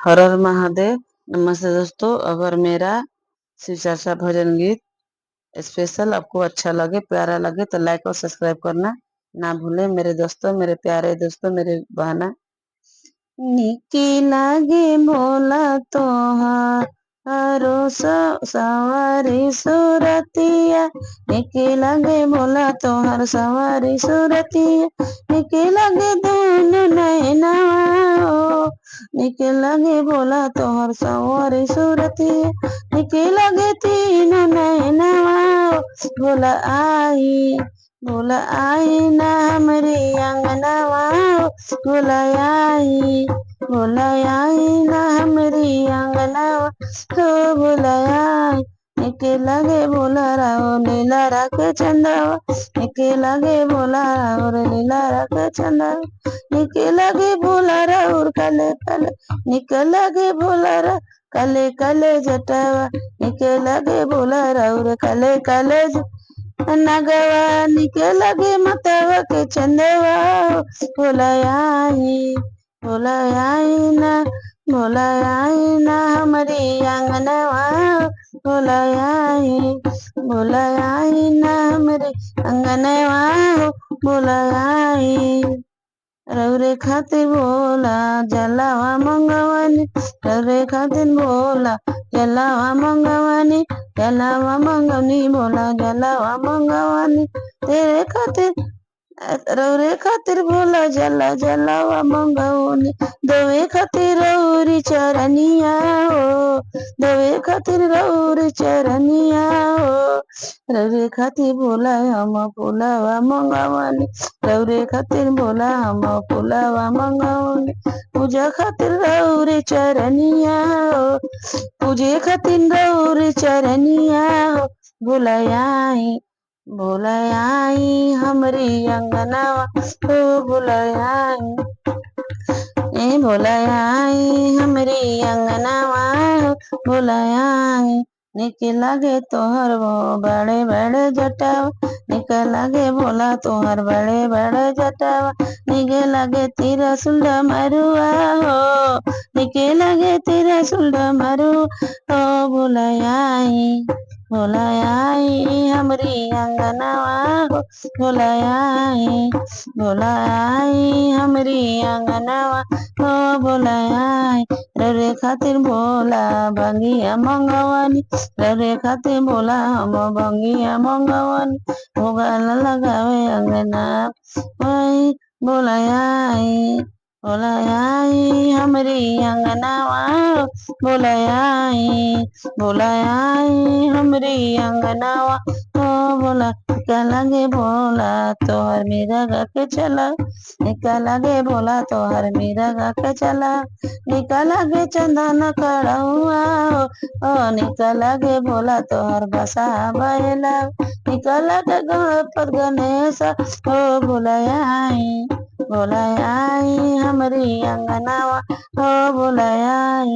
हर हर महादेव। नमस्ते दोस्तों, अगर मेरा शिव चर्चा भजन गीत स्पेशल आपको अच्छा लगे, प्यारा लगे तो लाइक और सब्सक्राइब करना ना भूलें। मेरे दोस्तों, मेरे प्यारे दोस्तों, मेरे बहना। निकी लागे भोला तोहारो सवारी सूरतिया, निकी लागे भोला तोहार सवारी सूरतिया, निकी लागे दोनों नैना, निके लगे भोला तोहर सवारी सूरतिया, निके लगे तीनों नैनवा। भोला आई ना हमरे अंगनवा, भोला आई ना हमरे अंगनवा, तो भोला आई। निके लगे भोला राव नीला रख चंदवा, निके लगे भोला राव नीला रख चंदवा, निके लगे भोला राउर कले कले, निके लगे भोला रा कले कले जटवा, निके लगे भोला राउर कले कले नगवा, निके लगे मतवा के चंदवा। भोला आई ना हमारी अंगनवा, भोला आई ना हमारे अंगनवा, भोला आई। रौरे खातिर बोला जलावा मंगवानी, रौरे खातिर बोला जलावा मंगवानी, जलावा मंगवनी बोला जलावा मंगवानी, तेरे खातिर रौरे खातिर बोला जलावा मंगवनी, दोवे खातिर रौरी चरनिया हो, दोवे खातिर रौरी चरनिया हो। रौरे खातिर बोला हम फुलावा मंगवानी, रौरे खातिर बोला हम फुलावा मंगवानी, पूजा खातिर रौरे चरनिया हो, पूजे खातिर रौरे चरनिया हो। भोला आई हमरी अंगनवा, ओ भोला आई हमरी अंगनवा, भोला आई। निके लागे तोहर वो बड़े बड़े जटावा, निके लागे भोला तोहर बड़े बड़े जटावा, निके लागे तेरा सुंडा मरुआ हो, निके लागे तेरा सुंडा मरुआ हो। भोला आई हमरी अंगनवा हो, भोला आई हमरी अंगनवा हो, भोला आई। रौरे खातिर भोला बंगिया मंगवानी, रौरे खातिर भोला हम बंगिया मंगवानी, भोगा लगावे अंगना आई। भोला आई हमरी अंगनवा, भोला आई हमरी अंगनवा, ओ भोला। निका लगे भोला तोहर मेरा गा के चला, निका लगे भोला तोहर मेरा गा के चला, निका लगे चंदन कड़ौआ ओ, निका लगे भोला तोहर बसा बैला, निका लगे गणपत गणेश ओ। भोला आई हमरी अंगनवा, ओ भोला आई।